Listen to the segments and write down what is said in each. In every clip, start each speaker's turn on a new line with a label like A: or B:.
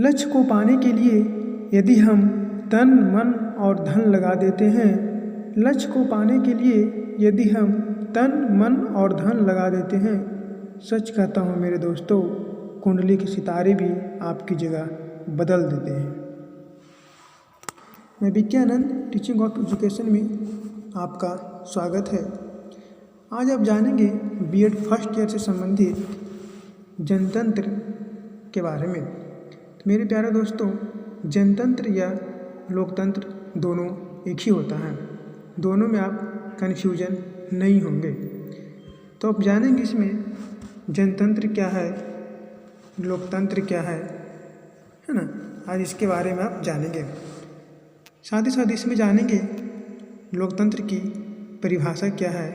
A: लक्ष्य को पाने के लिए यदि हम तन मन और धन लगा देते हैं, लक्ष्य को पाने के लिए यदि हम तन मन और धन लगा देते हैं, सच कहता हूँ मेरे दोस्तों, कुंडली के सितारे भी आपकी जगह बदल देते हैं। मैं विज्ञानंद टीचिंग ऑफ एजुकेशन में आपका स्वागत है। आज आप जानेंगे बीएड फर्स्ट ईयर से संबंधित जनतंत्र के बारे में। तो मेरे प्यारे दोस्तों, जनतंत्र या लोकतंत्र दोनों एक ही होता है, दोनों में आप कन्फ्यूजन नहीं होंगे। तो आप जानेंगे इसमें जनतंत्र क्या है, लोकतंत्र क्या है ना। आज इसके बारे में आप जानेंगे। साथ ही साथ इसमें जानेंगे लोकतंत्र की परिभाषा क्या है,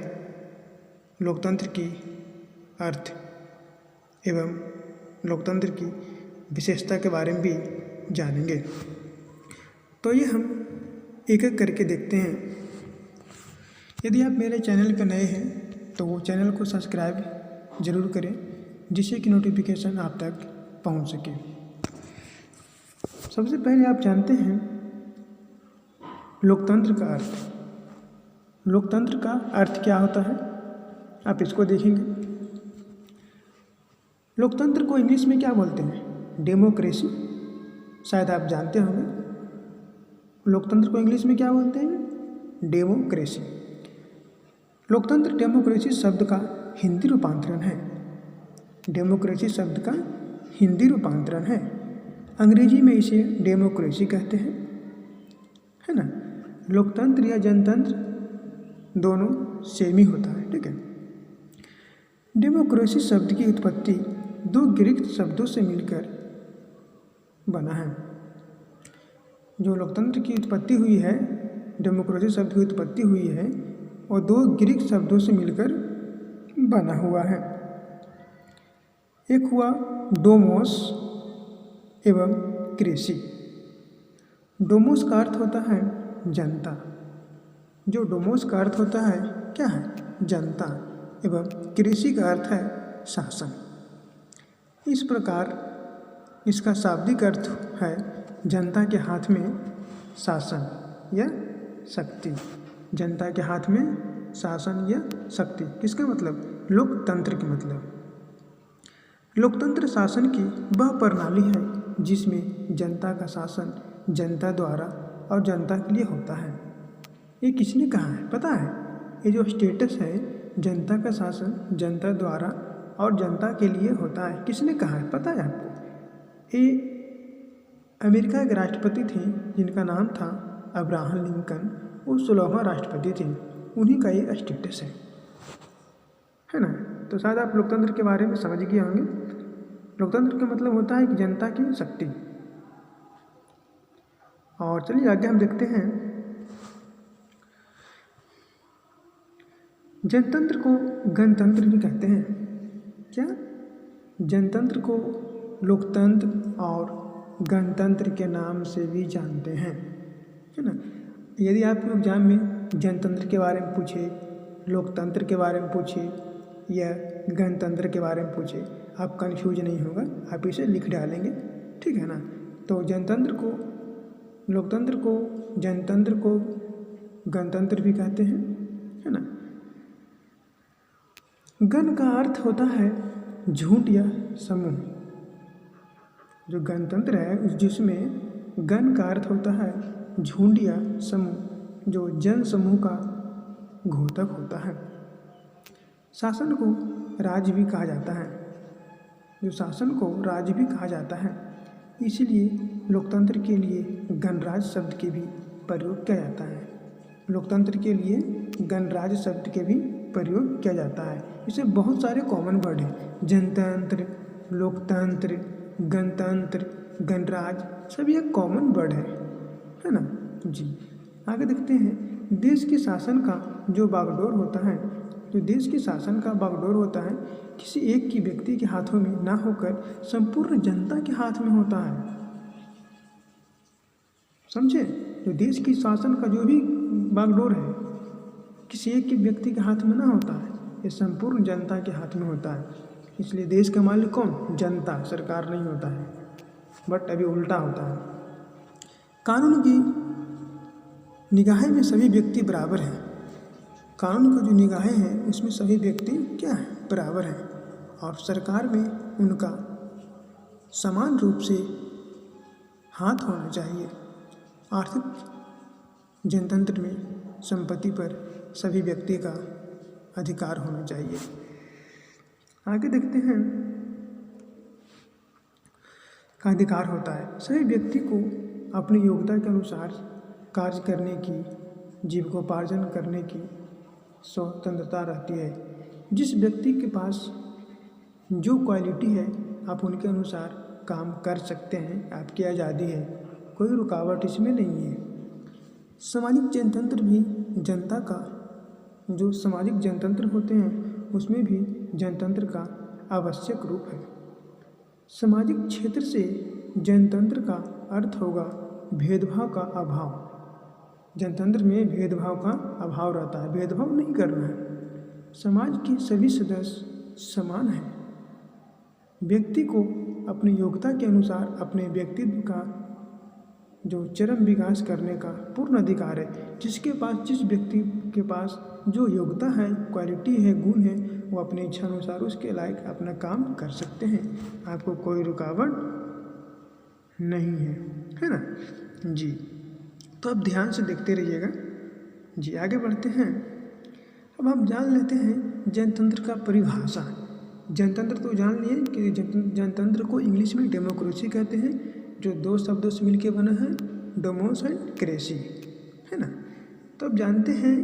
A: लोकतंत्र की अर्थ एवं लोकतंत्र की विशेषता के बारे में भी जानेंगे। तो ये हम एक एक करके देखते हैं। यदि आप मेरे चैनल पर नए हैं तो वो चैनल को सब्सक्राइब ज़रूर करें, जिससे कि नोटिफिकेशन आप तक पहुंच सके। सबसे पहले आप जानते हैं लोकतंत्र का अर्थ। लोकतंत्र का अर्थ क्या होता है, आप इसको देखेंगे। लोकतंत्र को इंग्लिश में क्या बोलते हैं, डेमोक्रेसी। शायद आप जानते होंगे लोकतंत्र को इंग्लिश में क्या बोलते हैं, डेमोक्रेसी। लोकतंत्र डेमोक्रेसी शब्द का हिंदी रूपांतरण है। डेमोक्रेसी शब्द का हिंदी रूपांतरण है। अंग्रेजी में इसे डेमोक्रेसी कहते हैं, है ना। लोकतंत्र या जनतंत्र दोनों सेम ही होता है, ठीक है। डेमोक्रेसी शब्द की उत्पत्ति दो ग्रीक शब्दों से मिलकर बना है। जो लोकतंत्र की उत्पत्ति हुई है, डेमोक्रेसी शब्द की उत्पत्ति हुई है, और दो ग्रीक शब्दों से मिलकर बना हुआ है। एक हुआ डोमोस एवं क्रेसी। डोमोस का अर्थ होता है जनता। जो डोमोस का अर्थ होता है क्या है, जनता, एवं क्रेसी का अर्थ है शासन। इस प्रकार इसका शाब्दिक अर्थ है जनता के हाथ में शासन या शक्ति। जनता के हाथ में शासन या शक्ति, किसका मतलब, लोकतंत्र के मतलब। लोकतंत्र शासन की वह प्रणाली है जिसमें जनता का शासन जनता द्वारा और जनता के लिए होता है। ये किसने कहा है पता है, ये जो स्टेटस है जनता का शासन जनता द्वारा और जनता के लिए होता है, किसने कहा है पता है आपको। ये अमेरिका के राष्ट्रपति थे जिनका नाम था अब्राहम लिंकन। वो 16वां राष्ट्रपति थे, उन्हीं का ये स्टेटस है ना। तो शायद आप लोकतंत्र के बारे में समझ गए होंगे। लोकतंत्र का मतलब होता है कि जनता की शक्ति। और चलिए आगे हम देखते हैं। जनतंत्र को गणतंत्र भी कहते हैं। क्या, जनतंत्र को लोकतंत्र और गणतंत्र के नाम से भी जानते हैं, है ना। यदि आपको एग्जाम में जनतंत्र के बारे में पूछे, लोकतंत्र के बारे में पूछे या गणतंत्र के बारे में पूछे, आप कन्फ्यूज नहीं होगा, आप इसे लिख डालेंगे, ठीक है ना। तो जनतंत्र को, लोकतंत्र को, जनतंत्र को गणतंत्र भी कहते हैं, है ना। गण का अर्थ होता है झुंड या समूह। जो गणतंत्र है जिसमें गण का अर्थ होता है झुंड या समूह, जो जन समूह का घोतक होता है। शासन को राज्य भी कहा जाता है। जो शासन को राज्य भी कहा जाता है, इसीलिए लोकतंत्र के लिए गणराज शब्द के भी प्रयोग किया जाता है। लोकतंत्र के लिए गणराज शब्द के भी प्रयोग किया जाता है। इसे बहुत सारे कॉमन वर्ड हैं, जनतंत्र, लोकतंत्र, गणतंत्र, गणराज, सभी एक कॉमन वर्ड है ना जी। आगे देखते हैं। देश के शासन का जो बागडोर होता है, जो देश के शासन का बागडोर होता है, किसी एक की व्यक्ति के हाथों में ना होकर संपूर्ण जनता के हाथ में होता है, समझे। जो देश की शासन का जो भी बागडोर है, किसी एक के व्यक्ति के हाथ में ना होता है, ये संपूर्ण जनता के हाथ में होता है। इसलिए देश का मालिक कौन, जनता, सरकार नहीं होता है। बट अभी उल्टा होता है। कानून की निगाहें में सभी व्यक्ति बराबर हैं। कानून की जो निगाहें हैं उसमें सभी व्यक्ति क्या है, बराबर हैं, और सरकार में उनका समान रूप से हाथ होना चाहिए। आर्थिक जनतंत्र में संपत्ति पर सभी व्यक्ति का अधिकार होना चाहिए। आगे देखते हैं, का अधिकार होता है सभी व्यक्ति को अपनी योग्यता के अनुसार कार्य करने की, जीविकोपार्जन करने की स्वतंत्रता रहती है। जिस व्यक्ति के पास जो क्वालिटी है आप उनके अनुसार काम कर सकते हैं, आपकी आज़ादी है, कोई रुकावट इसमें नहीं है। सामाजिक जनतंत्र भी जनता का, जो सामाजिक जनतंत्र होते हैं उसमें भी जनतंत्र का आवश्यक रूप है। सामाजिक क्षेत्र से जनतंत्र का अर्थ होगा भेदभाव का अभाव। जनतंत्र में भेदभाव का अभाव रहता है, भेदभाव नहीं करना है। समाज के सभी सदस्य समान हैं। व्यक्ति को अपनी योग्यता के अनुसार अपने व्यक्तित्व का जो चरम विकास करने का पूर्ण अधिकार है। जिसके पास, जिस व्यक्ति के पास जो योग्यता है, क्वालिटी है, गुण है, वो अपनी इच्छा अनुसार उसके लायक अपना काम कर सकते हैं। आपको कोई रुकावट नहीं है ना जी। तो अब ध्यान से देखते रहिएगा जी। आगे बढ़ते हैं। अब हम जान लेते हैं जनतंत्र का परिभाषा। जनतंत्र तो जान लिए कि जनतंत्र को इंग्लिश में डेमोक्रेसी कहते हैं, जो दो शब्दों से मिलकर बना है, डेमोस एंड क्रेसी, है ना। तो अब जानते हैं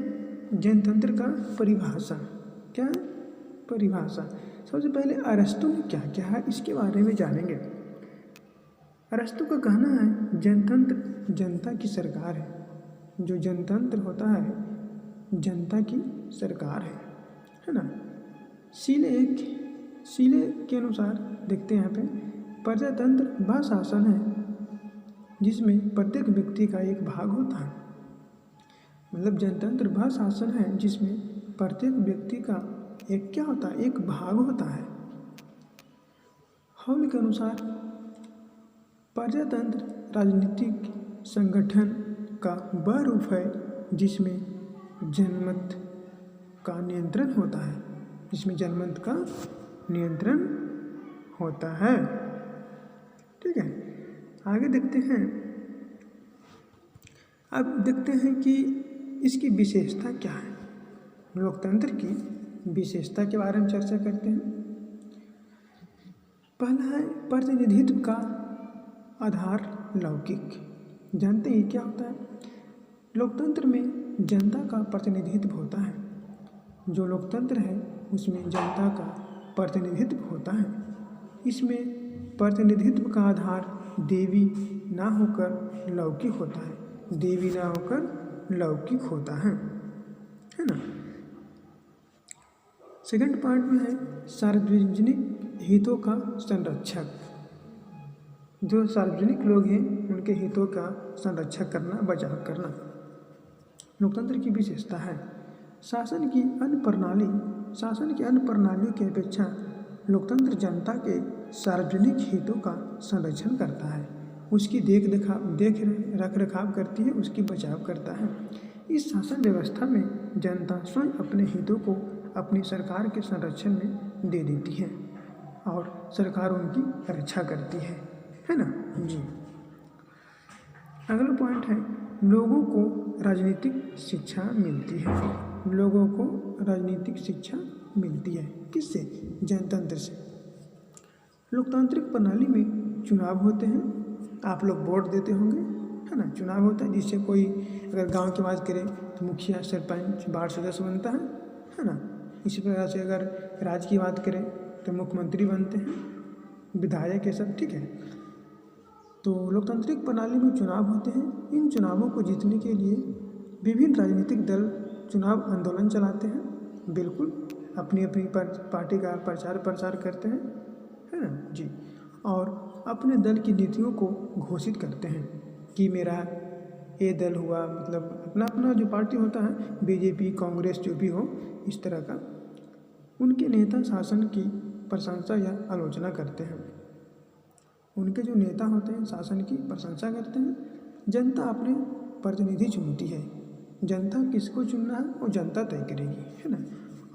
A: जनतंत्र का परिभाषा। क्या है परिभाषा? सबसे पहले अरस्तु ने क्या क्या है इसके बारे में जानेंगे। अरस्तु का कहना है जनतंत्र जनता की सरकार है। जो जनतंत्र होता है जनता की सरकार है ना। सीले के अनुसार देखते हैं यहाँ पे, प्रजातंत्र वह शासन है जिसमें प्रत्येक व्यक्ति का एक भाग होता है। मतलब जनतंत्र वह शासन है जिसमें प्रत्येक व्यक्ति का एक क्या होता है, एक भाग होता है। हॉल के अनुसार प्रजातंत्र राजनीतिक संगठन का वह रूप है जिसमें जनमत का नियंत्रण होता है, जिसमें जनमत का नियंत्रण होता है। ठीक है, आगे देखते हैं। अब देखते हैं कि इसकी विशेषता क्या है। लोकतंत्र की विशेषता के बारे में चर्चा करते हैं। पहला है प्रतिनिधित्व का आधार लौकिक। जानते हैं क्या होता है? लोकतंत्र में जनता का प्रतिनिधित्व होता है। जो लोकतंत्र है उसमें जनता का प्रतिनिधित्व होता है। इसमें प्रतिनिधित्व का आधार देवी ना होकर लौकिक होता है। देवी ना होकर लौकिक होता है ना। सेकंड पार्ट में है सार्वजनिक हितों का संरक्षक। जो सार्वजनिक लोग हैं उनके हितों का संरक्षण करना, बचाव करना लोकतंत्र की विशेषता है। शासन की अन्य प्रणालियों की अपेक्षा लोकतंत्र जनता के सार्वजनिक हितों का संरक्षण करता है, उसकी देख रखाव करती है, उसकी बचाव करता है। इस शासन व्यवस्था में जनता स्वयं अपने हितों को अपनी सरकार के संरक्षण में दे देती है और सरकार उनकी रक्षा करती है ना जी। अगला पॉइंट है लोगों को राजनीतिक शिक्षा मिलती है। लोगों को राजनीतिक शिक्षा मिलती है किससे? जनतंत्र से। लोकतांत्रिक प्रणाली में चुनाव होते हैं, आप लोग वोट देते होंगे, है ना। चुनाव होता है जिससे कोई, अगर गांव की बात करें तो मुखिया, सरपंच, वार्ड सदस्य बनता है ना। इसी प्रकार से अगर राज्य की बात करें तो मुख्यमंत्री बनते हैं, विधायक, ये सब, ठीक है। तो लोकतांत्रिक प्रणाली में चुनाव होते हैं। इन चुनावों को जीतने के लिए विभिन्न राजनीतिक दल चुनाव आंदोलन चलाते हैं, बिल्कुल अपनी अपनी पार्टी का प्रचार प्रसार करते हैं, है ना जी। और अपने दल की नीतियों को घोषित करते हैं कि मेरा ये दल हुआ, मतलब अपना अपना जो पार्टी होता है, बीजेपी, कांग्रेस, जो भी हो, इस तरह का उनके नेता शासन की प्रशंसा या आलोचना करते हैं। उनके जो नेता होते हैं शासन की प्रशंसा करते हैं। जनता अपने प्रतिनिधि चुनती है। जनता किसको चुनना है वो जनता तय करेगी, है ना।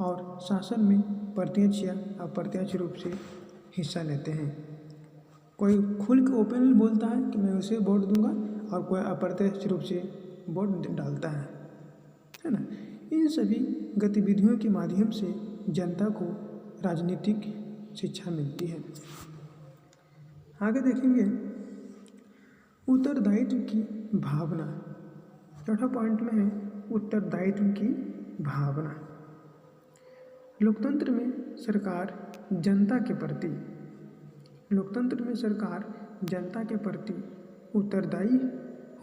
A: और शासन में प्रत्यक्ष या अप्रत्यक्ष रूप से हिस्सा लेते हैं। कोई खुल के ओपनली बोलता है कि मैं उसे वोट दूंगा, और कोई अप्रत्यक्ष रूप से वोट डालता है ना। इन सभी गतिविधियों के माध्यम से जनता को राजनीतिक शिक्षा मिलती है। आगे देखेंगे उत्तरदायित्व की भावना। चौथा पॉइंट में है उत्तरदायित्व की भावना। लोकतंत्र में सरकार जनता के प्रति उत्तरदायी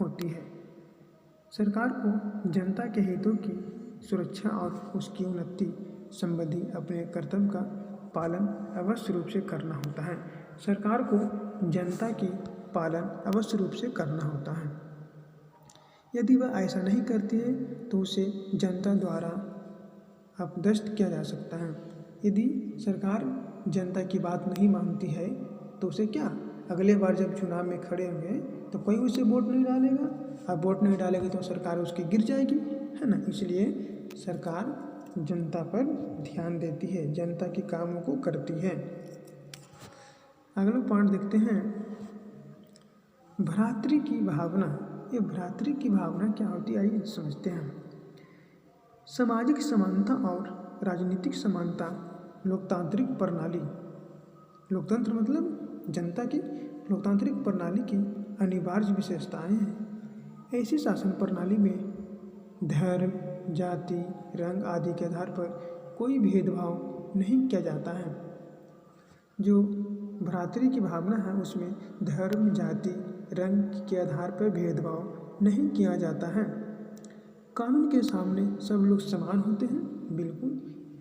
A: होती है। सरकार को जनता के हितों की सुरक्षा और उसकी उन्नति संबंधी अपने कर्तव्य का पालन अवश्य रूप से करना होता है। सरकार को जनता की पालन अवश्य रूप से करना होता है। यदि वह ऐसा नहीं करती है तो उसे जनता द्वारा अपदस्थ किया जा सकता है। यदि सरकार जनता की बात नहीं मानती है तो उसे क्या, अगले बार जब चुनाव में खड़े होंगे तो कोई उसे वोट नहीं डालेगा। अब वोट नहीं डालेगी तो सरकार उसकी गिर जाएगी, है ना। इसलिए सरकार जनता पर ध्यान देती है, जनता के कामों को करती है। अगला पॉइंट देखते हैं भ्रातृ की भावना। ये भ्रातृ की भावना क्या होती है, आइए समझते हैं। सामाजिक समानता और राजनीतिक समानता लोकतांत्रिक प्रणाली, लोकतंत्र मतलब जनता की लोकतांत्रिक प्रणाली की अनिवार्य विशेषताएं हैं। ऐसी शासन प्रणाली में धर्म, जाति, रंग आदि के आधार पर कोई भेदभाव नहीं किया जाता है। जो भ्रातृ की भावना है उसमें धर्म, जाति, रंग के आधार पर भेदभाव नहीं किया जाता है। कानून के सामने सब लोग समान होते हैं। बिल्कुल,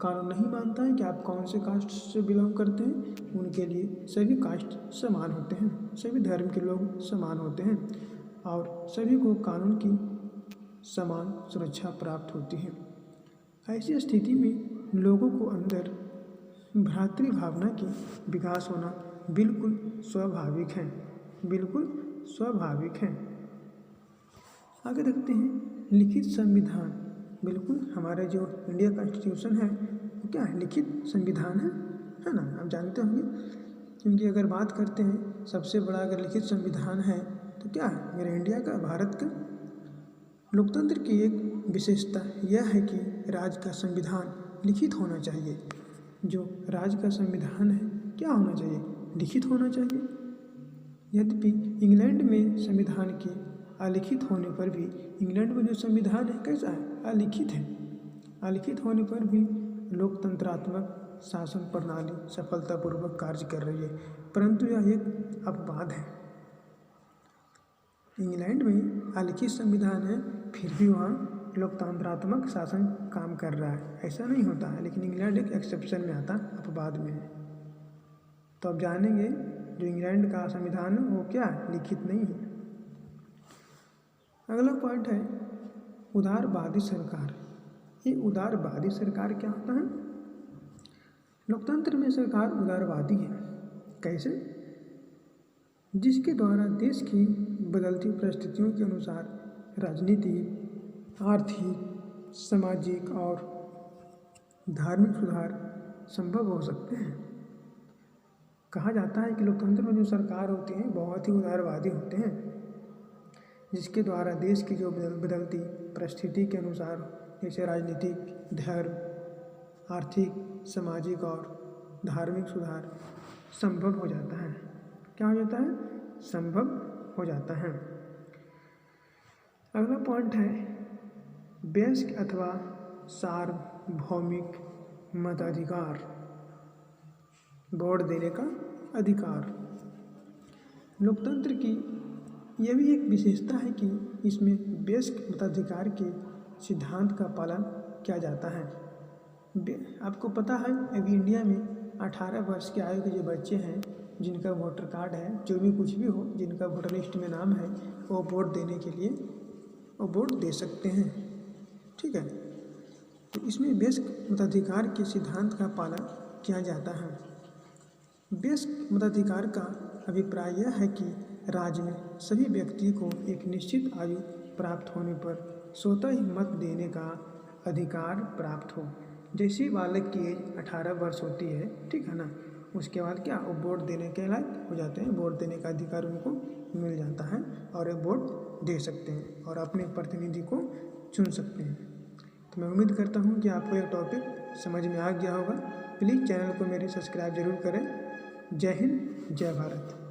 A: कानून नहीं मानता है कि आप कौन से कास्ट से बिलोंग करते हैं। उनके लिए सभी कास्ट समान होते हैं, सभी धर्म के लोग समान होते हैं और सभी को कानून की समान सुरक्षा प्राप्त होती है। ऐसी स्थिति में लोगों को अंदर भ्रातृ भावना की विकास होना बिल्कुल स्वाभाविक है, बिल्कुल स्वाभाविक है। आगे देखते हैं लिखित संविधान। बिल्कुल, हमारे जो इंडिया कॉन्स्टिट्यूशन है वो क्या है, लिखित संविधान है ना। आप जानते होंगे, क्योंकि अगर बात करते हैं सबसे बड़ा अगर लिखित संविधान है तो क्या है, मेरे इंडिया का, भारत का। लोकतंत्र की एक विशेषता यह है कि राज्य का संविधान लिखित होना चाहिए। जो राज्य का संविधान है क्या होना चाहिए, लिखित होना चाहिए। यद्यपि इंग्लैंड में संविधान के अलिखित होने पर भी, इंग्लैंड में जो संविधान है कैसा है, अलिखित है। अलिखित होने पर भी लोकतंत्रात्मक शासन प्रणाली सफलतापूर्वक कार्य कर रही है, परंतु यह एक अपवाद है। इंग्लैंड में अलिखित संविधान है फिर भी वहाँ लोकतंत्रात्मक शासन काम कर रहा है, ऐसा नहीं होता है। लेकिन इंग्लैंड एक एक्सेप्शन में आता, अपवाद में है। तो अब जानेंगे जो इंग्लैंड का संविधान है वो क्या है, लिखित नहीं है। अगला पॉइंट है उदारवादी सरकार। ये उदारवादी सरकार क्या होता है? लोकतंत्र में सरकार उदारवादी है। कैसे? जिसके द्वारा देश की बदलती परिस्थितियों के अनुसार राजनीतिक, आर्थिक, सामाजिक और धार्मिक सुधार संभव हो सकते हैं। कहा जाता है कि लोकतंत्र में जो सरकार होती है बहुत ही उदारवादी होते हैं, जिसके द्वारा देश की जो बदलती परिस्थिति के अनुसार जैसे राजनीतिक, धर्म, आर्थिक, सामाजिक और धार्मिक सुधार संभव हो जाता है। क्या हो जाता है? संभव हो जाता है। अगला पॉइंट है वयस्क अथवा सार्वभौमिक मताधिकार, वोट देने का अधिकार। लोकतंत्र की यह भी एक विशेषता है कि इसमें वयस्क मताधिकार के सिद्धांत का पालन किया जाता है। आपको पता है अभी इंडिया में 18 वर्ष के आयु के जो बच्चे हैं जिनका वोटर कार्ड है, जो भी कुछ भी हो, जिनका वोटर लिस्ट में नाम है, वो वोट देने के लिए वो वोट दे सकते हैं। ठीक है, तो इसमें वयस्क मताधिकार के सिद्धांत का पालन किया जाता है। वयस्क मताधिकार का अभिप्राय यह है कि राज्य में सभी व्यक्ति को एक निश्चित आयु प्राप्त होने पर स्वतः ही मत देने का अधिकार प्राप्त हो। जैसे बालक की एज 18 वर्ष होती है, ठीक है ना, उसके बाद क्या वो वोट देने के लायक हो जाते हैं, वोट देने का अधिकार उनको मिल जाता है और एक वोट दे सकते हैं और अपने प्रतिनिधि को चुन सकते हैं। तो मैं उम्मीद करता हूँ कि आपको यह टॉपिक समझ में आ गया होगा। प्लीज़ चैनल को मेरे सब्सक्राइब जरूर करें। जय हिंद, जय भारत।